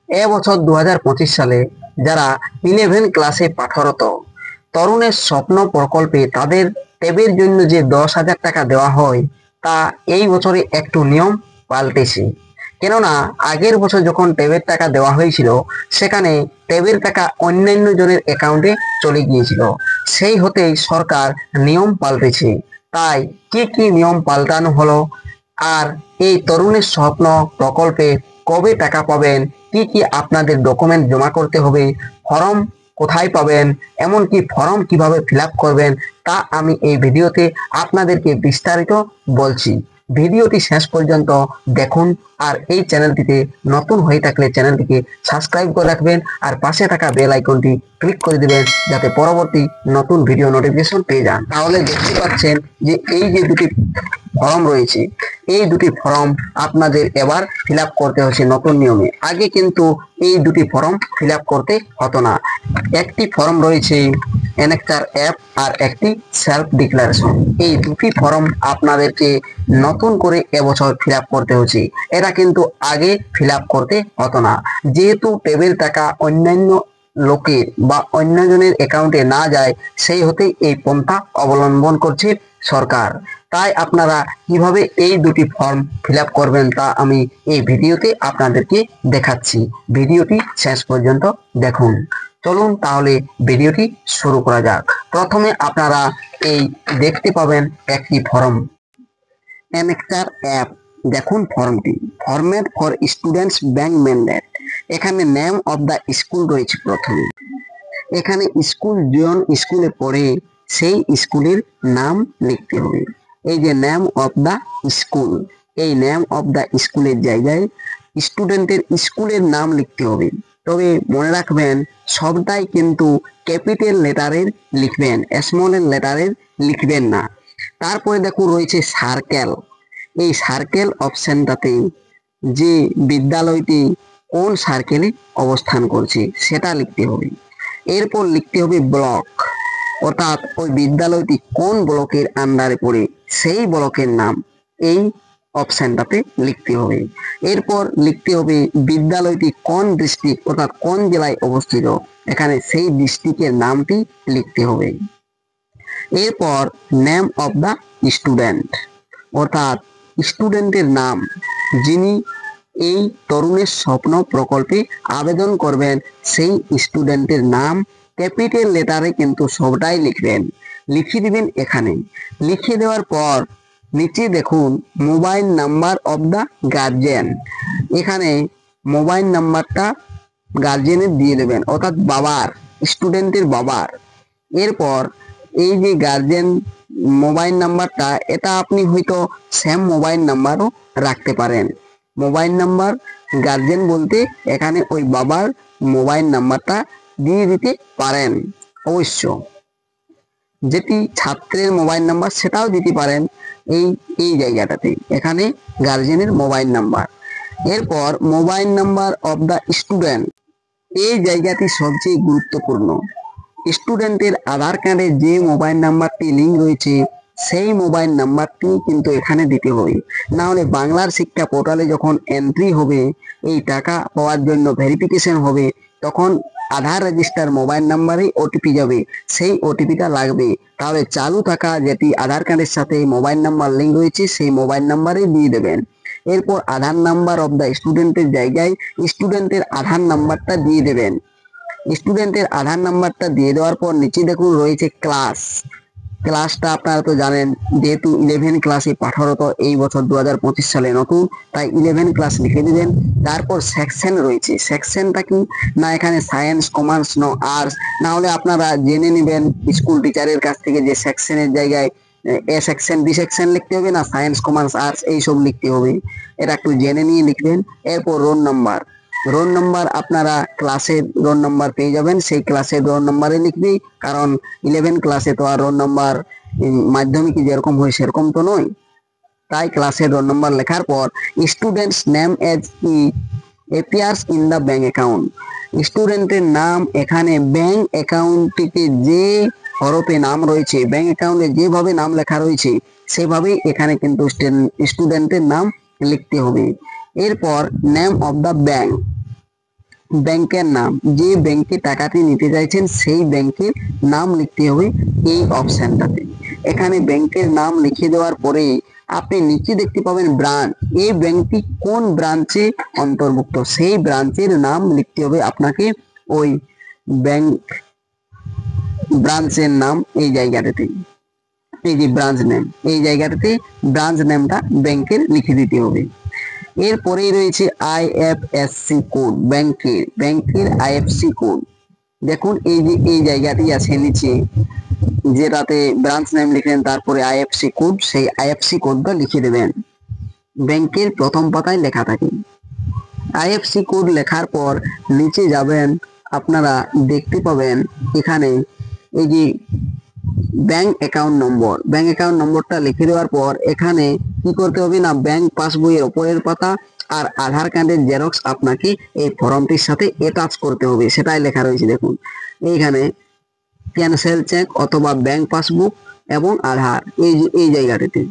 এবছর 2025 সালে যারা 11 ক্লাসে পাঠরত তরুণের স্বপ্ন প্রকল্পে তাদের ট্যাবের জন্য যে 10,000 টাকা দেওয়া হয় তা এই বছরে একটু নিয়ম পাল্টেছে। কেননা আগের বছর যখন ট্যাবের টাকা দেওয়া হয়েছিল সেখানে ট্যাবের টাকা অন্যান্য জনের অ্যাকাউন্টে চলে গিয়েছিল। সেই হতেই সরকার নিয়ম পাল্টেছে। তাই কি কি নিয়ম পাল্টানো হলো, আর এই তরুণের স্বপ্ন প্রকল্পে কবে টাকা পাবেন, কি কি আপনাদের ডকুমেন্ট জমা করতে হবে, ফর্ম কোথায় পাবেন, এমনকি ফর্ম কিভাবে ফিল আপ করবেন, তা আমি এই ভিডিওতে আপনাদেরকে বিস্তারিত বলছি। ভিডিওটি শেষ পর্যন্ত দেখুন। আর এই চ্যানেলটিতে নতুন হয়ে থাকলে চ্যানেলটিকে সাবস্ক্রাইব করে রাখবেন আর পাশে থাকা বেল আইকনটি ক্লিক করে দিবেন যাতে পরবর্তী নতুন ভিডিও নোটিফিকেশন পেয়ে যান। তাহলে দেখতে পাচ্ছেন যে এই যে দুটি ফর্ম রয়েছে, এই দুটি ফর্ম আপনাদের এবার ফিল আপ করতে হচ্ছে নতুন নিয়মে। আগে কিন্তু এই দুটি ফর্ম ফিল আপ করতে হতো না। একটি ফর্ম রয়েছে এনেকচার অ্যাপ আর একটি সেলফ ডিক্লারেশন। এই দুটি ফর্ম আপনাদেরকে নতুন করে এবছর ফিল আপ করতে হচ্ছে। এটা কিন্তু আগে ফিল আপ করতে হতো না। যেহেতু টেবিল টাকা অন্যান্য লোকের বা অন্যজনের অ্যাকাউন্টে না যায়, সেই হতেই এই পন্থা অবলম্বন করছে সরকার। তাই আপনারা কিভাবে এই দুটি ফর্ম ফিল আপ করবেন তা আমি এই ভিডিওতে আপনাদেরকে দেখাচ্ছি। ভিডিওটি শেষ পর্যন্ত দেখুন। চলুন তাহলে ভিডিওটি শুরু করা যাক। প্রথমে আপনারা এই দেখতে পাবেন একটি ফর্ম, এনেকচার অ্যাপ। দেখুন ফর্মটি, format for students bank mandate. এখানে নেম অফ দ্য স্কুল রয়েছে প্রথমে। এখানে স্কুল জন স্কুলে পড়ে সেই স্কুলের নাম লিখতে হবে। এই যে নেম অফ দ্য স্কুল, এই নেম অফ দ্য স্কুলের জায়গায় স্টুডেন্টের স্কুলের নাম লিখতে হবে। তবে মনে রাখবেন সবটাই কিন্তু ক্যাপিটাল লেটারের লিখবেন, স্মল লেটারের লিখবেন না। তারপরে দেখুন রয়েছে সার্কেল। এই সার্কেল অপশনটাতে যে বিদ্যালয়টি কোন সার্কেলে অবস্থান করছে সেটা লিখতে হবে। এরপর লিখতে হবে ব্লক, অর্থাৎ ওই বিদ্যালয়টি কোন ব্লকের আন্ডারে পড়ে সেই ব্লকের নাম এই অপশনটাতে লিখতে হবে। এরপর লিখতে হবে বিদ্যালয়টি কোন ডিস্ট্রিক্ট অর্থাৎ কোন জেলায় অবস্থিত, এখানে সেই ডিস্ট্রিক্টের নামটি লিখতে হবে। এরপর নেম অফ দ্য স্টুডেন্ট, অর্থাৎ স্টুডেন্টের নাম, যিনি এই তরুণের স্বপ্ন প্রকল্পে আবেদন করবেন সেই স্টুডেন্টের নাম ক্যাপিটাল লেটারে কিন্তু সবটাই লিখবেন, লিখে দিবেন এখানে। লিখে দেওয়ার পর নিচে দেখুন mobile number of the guardian. এখানে মোবাইল নাম্বারটা গার্জিয়ানের দিয়ে দেবেন, অর্থাৎ বাবার, স্টুডেন্টের বাবার। এরপর এই যে গার্জিয়ান মোবাইল নাম্বারটা, এটা আপনি হয়তো সেম মোবাইল নাম্বারও রাখতে পারেন। মোবাইল নাম্বার গার্জিয়ান বলতে এখানে ওই বাবার মোবাইল নাম্বারটা দিয়ে দিতে পারেন। অবশ্য যেটি ছাত্রের মোবাইল নাম্বার সেটাও দিতে পারেন এই এই জায়গাটাতে, এখানে গার্জিয়ানের মোবাইল নাম্বার। এরপর mobile number of the student, এই জায়গাটি সবচেয়ে গুরুত্বপূর্ণ। স্টুডেন্টের আধার কার্ডে যে মোবাইল নাম্বারটি লিঙ্ক রয়েছে সেই মোবাইল নাম্বারটি কিন্তু এখানে দিতে হবে। না হলে বাংলার শিক্ষা পোর্টালে যখন এন্ট্রি হবে, এই টাকা পাওয়ার জন্য ভেরিফিকেশন হবে, তখন আধার রেজিস্টার মোবাইল নাম্বারে ওটিপি যাবে, সেই ওটিপিটা লাগবে। তাহলে চালু থাকা যেটি আধার কার্ডের সাথে মোবাইল নাম্বার লিঙ্ক রয়েছে সেই মোবাইল নাম্বারে দিয়ে দেবেন। এরপর আধার নাম্বার অফ দ্য স্টুডেন্টের জায়গায় স্টুডেন্টের আধার নাম্বারটা দিয়ে দেবেন। স্টুডেন্টের আধার নাম্বারটা দিয়ে দেওয়ার পর নিচে দেখুন রয়েছে ক্লাস। ক্লাসটা আপনারা তো জানেন, যেহেতু 11 ক্লাসে পাঠরত এই বছর 2025 সালে নতুন, তাই 11 ক্লাস লিখে দিবেন। তারপর সেকশন রয়েছে, সেকশনটা কি না, এখানে সায়েন্স, কমার্স, নো আর্টস। না হলে আপনারা জেনে নেবেন স্কুল টিচারের কাছ থেকে যে সেকশনের জায়গায় এ সেকশন, বি সেকশন লিখতে হবে না, সায়েন্স, কমার্স, আর্টস এইসব লিখতে হবে। এটা একটু জেনে নিয়ে লিখবেন। এরপর রোল নাম্বার, রোল নাম্বার আপনারা ক্লাসের রোল নাম্বার পেয়ে যাবেন, সেই ক্লাসের রোল নাম্বারে লিখবি। কারণ 11 ক্লাসে তো আর রোল নাম্বার মাধ্যমিকে যেরকম হয় সেরকম তো নয়, তাই ক্লাসের রোল নাম্বার লেখার পর students name as it appears in the bank account, স্টুডেন্টের নাম এখানে ব্যাংক অ্যাকাউন্টটিতে যে হরফে নাম রয়েছে, ব্যাংক অ্যাকাউন্টে যেভাবে নাম লেখা রয়েছে সেভাবেই এখানে কিন্তু স্টুডেন্টের নাম লিখতে হবে। এরপর নেম অফ দ্য ব্যাংক, ব্যাংকের নাম, যে ব্যাংকে টাকাটি নিতে চাইছেন সেই ব্যাংকের নাম লিখতে হবে এই অপশনটাতে। এখানে ব্যাংকের নাম লিখে দেওয়ার পরে আপনি নিচে দেখতে পাবেন ব্রাঞ্চ, এই ব্যাংকটি কোন ব্রাঞ্চে অন্তর্ভুক্ত সেই ব্রাঞ্চের নাম লিখতে হবে আপনাকে। ওই ব্যাংক ব্রাঞ্চের নাম এই জায়গাটাতে, এই যে ব্রাঞ্চ নেম, এই জায়গাটাতে ব্রাঞ্চ নেমটা ব্যাংকের লিখে দিতে হবে। এরপরেই রয়েছে আইএফএসসি কোড, ব্যাংকের আইএফসি কোড। দেখুন এই যে এই জায়গাটি আছে নিচে, যেটাতে ব্রাঞ্চ নেম লিখলেন তারপরে আইএফসি কোড, সেই আইএফসি কোডটা লিখে দেবেন। ব্যাংকের প্রথম পাতায় লেখা থাকে। আইএফসি কোড লেখার পর নিচে যাবেন, আপনারা দেখতে পাবেন এখানে এই যে ব্যাংক অ্যাকাউন্ট নম্বরটা লিখে দেওয়ার পর এখানে কি করতে হবে না, ব্যাংক পাসবইয়ের উপরের পাতা আর আধার কার্ডের জেরক্স আপনাকে এই ফর্মটির সাথে অ্যাটাচ করতে হবে, সেটাই লেখা রয়েছে। দেখুন এইখানে ক্যান্সেল চেক অথবা ব্যাংক পাসবুক এবং আধার, এই জায়গাটিতে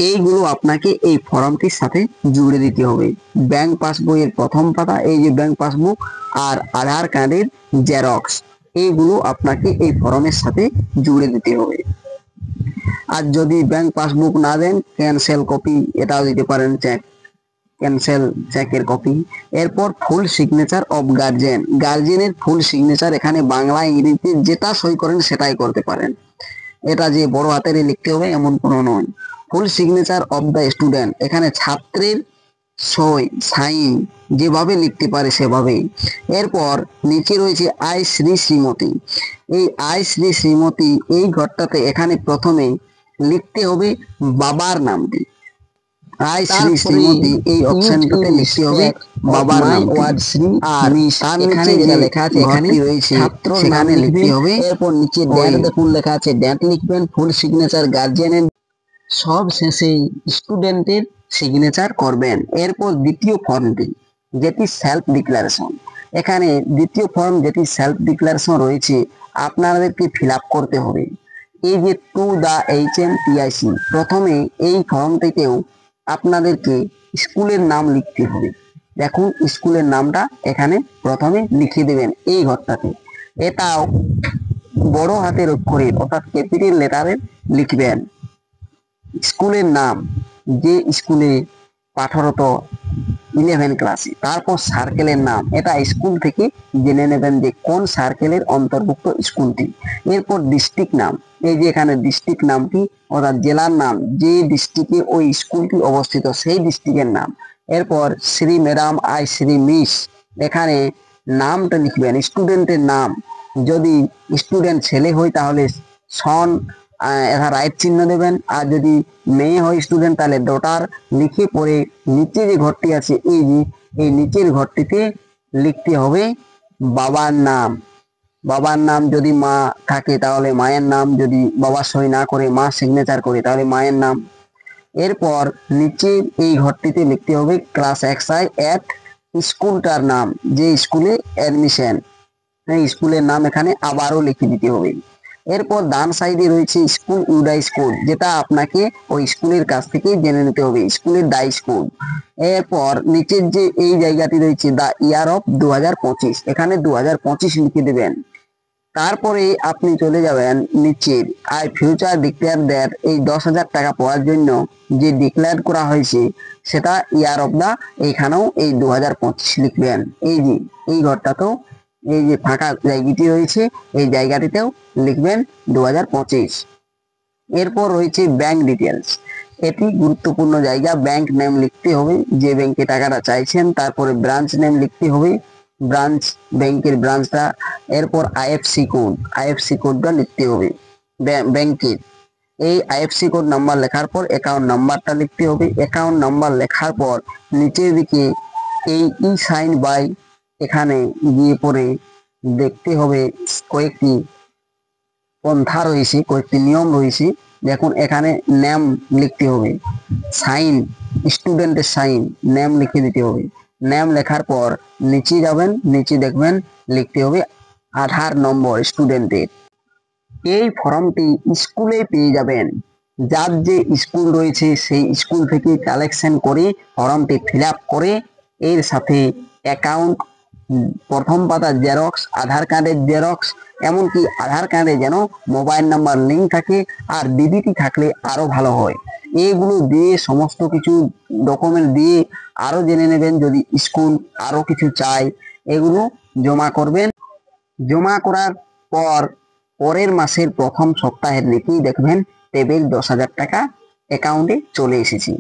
এইগুলো আপনাকে এই ফর্মটির সাথে জুড়ে দিতে হবে। ব্যাংক পাসবইয়ের প্রথম পাতা, এই যে ব্যাংক পাসবুক আর আধার কার্ডের জেরক্স, এইগুলো আপনাকে এই ফর্মের সাথে জুড়ে দিতে হবে। আর যদি ব্যাংক পাসবুক না দেন ক্যান্সেল কপি এটাও দিতে পারেন, ক্যান্সেল চেকের কপি। এরপর ফুল সিগনেচার অফ গার্জিয়ানের ফুল সিগনেচার, এখানে বাংলা ইংরেজিতে যেটা সই করেন সেটাই করতে পারেন, এটা যে বড় হাতের লিখতে হবে এমন কোনো নয়। ফুল সিগনেচার অফ দ্য স্টুডেন্ট, এখানে ছাত্রের সই সাইন যেভাবে লিখতে পারে সেভাবেই। এরপর নিচে রয়েছে আই শ্রী শ্রীমতী, এই আই শ্রী শ্রীমতী এই ঘরটাতে এখানে প্রথমে লিখতে হবে বাবার নামটি। আই শ্রী শ্রীমতী এই অপশনটাতে লিখতে হবে বাবার নাম আর তার নিচে যেটা লেখা আছে এখানে রয়েছে সেখানে লিখতে হবে। এরপর নিচে ডেট দেখুন লেখা আছে, ডেট লিখবেন, ফুল সিগনেচার গার্জিয়ানের, সব শেষে স্টুডেন্টের সিগনেচার করবেন। এরপর দ্বিতীয় ফর্মটি যেটি সেলফ ডিক্লারেশন, এখানে দ্বিতীয় ফর্ম যেটি সেলফ ডিক্লারেশন রয়েছে আপনাদেরকে ফিল আপ করতে হবে। এই যে টু দা HMTIC, প্রথমে এই ফর্মটিতেও আপনাদেরকে স্কুলের নাম লিখতে হবে। দেখুন স্কুলের নামটা এখানে প্রথমে লিখে দেবেন এই ঘরটাতে, এটাও বড় হাতের অক্ষরে অর্থাৎ ক্যাপিটাল লেটারে লিখবেন স্কুলের নাম, যে স্কুলে পাঠরত 11 ক্লাসে। তারপর সার্কেলের নাম, এটা স্কুল থেকে জেনে নেবেন যে কোন সার্কেলের অন্তর্ভুক্ত স্কুলটি। এরপর ডিস্ট্রিক্ট নাম, এই যে এখানে ডিস্ট্রিক্ট নামটি অর্থাৎ জেলার নাম, যে ডিস্ট্রিক্টে ওই স্কুলটি অবস্থিত সেই ডিস্ট্রিক্টের নাম। এরপর Shri madam I Shri miss, এখানে নামটা লিখবেন স্টুডেন্টের নাম, যদি স্টুডেন্ট ছেলে হয় তাহলে সন এটা রাইট চিহ্ন দেবেন, আর যদি মেয়ে হয় স্টুডেন্ট তাহলে ডটার লিখে পরে নিচে যে ঘরটি আছে এই নিচের ঘরটিতে লিখতে হবে বাবার নাম। বাবার নাম যদি মা থাকে তাহলে মায়ের নাম, যদি বাবা সই না করে মা সিগনেচার করে তাহলে মায়ের নাম। এরপর নিচে এই ঘরটিতে লিখতে হবে ক্লাস XI এট স্কুলটার নাম, যে স্কুলে অ্যাডমিশন, স্কুলের নাম এখানে আবারও লিখে দিতে হবে। এরপর ডান সাইডে রয়েছে স্কুল ইউডাইস কোড, যেটা আপনাকে ওই স্কুলের কাছ থেকে জেনে নিতে হবে, স্কুলের ডাইস কোড। এরপর নিচের যে এই জায়গাটি রয়েছে দা ইয়ার অফ 2025, এখানে 2025 লিখে দেবেন। তারপরে আপনি চলে যাবেন নিচের আই ফিউচার ডিক্লেয়ার দ্যাট, এই 10,000 টাকা পাওয়ার জন্য যে ডিক্লেয়ার করা হয়েছে সেটা ইয়ার অফ দা, এইখানেও এই 2025 লিখবেন। এই যে এই ঘরটাতেও এই যে ফাঁকা জায়গাটি রয়েছে এই জায়গাটিতেও লিখবেন 2025। এরপর রয়েছে ব্যাংক ডিটেলস, এটি গুরুত্বপূর্ণ জায়গা, ব্যাংক নেম লিখতে হবে যে ব্যাংকে টাকাটা চাইছেন, তারপরে ব্রাঞ্চ নেম লিখতে হবে, ব্রাঞ্চ ব্যাংকের ব্রাঞ্চটা। এরপর আইএফসি কোডটা লিখতে হবে ব্যাংকের। এই আইএফসি কোড নাম্বার লেখার পর অ্যাকাউন্ট নাম্বারটা লিখতে হবে। অ্যাকাউন্ট নাম্বার লেখার পর নিচের দিকে এই সাইন বাই, এখানে গিয়ে পরে দেখতে হবে কয়েকটি পন্থা রয়েছে, কয়েকটি নিয়ম রয়েছে। দেখুন এখানে নেম লিখতে হবে, সাইন স্টুডেন্টের সাইন, নেম লিখে দিতে হবে। নেম লেখার পর নিচে যাবেন, নিচে দেখবেন লিখতে হবে আধার নম্বর স্টুডেন্টের। এই ফর্মটি স্কুলে পেয়ে যাবেন, যার যে স্কুল রয়েছে সেই স্কুল থেকে কালেকশন করে ফর্মটি ফিল আপ করে এর সাথে অ্যাকাউন্ট, প্রথম পাতার জেরক্স, আধার কার্ডের জেরক্স, এমনকি আধার কার্ডে যেন মোবাইল নাম্বার লিঙ্ক থাকে, আর ডিবিটি থাকলে আরো ভালো হয়। এগুলো দিয়ে সমস্ত কিছু ডকুমেন্ট দিয়ে আরো জেনে নেবেন যদি স্কুল আরো কিছু চাই, এগুলো জমা করবেন। জমা করার পর পরের মাসের প্রথম সপ্তাহের দিকেই দেখবেন টেবিল 10,000 টাকা অ্যাকাউন্টে চলে এসেছে।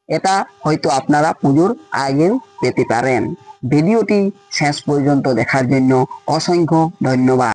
এটা হয়তো আপনারা পুজোর আগেও পেতে পারেন। ভিডিওটি শেষ পর্যন্ত দেখার জন্য অসংখ্য ধন্যবাদ।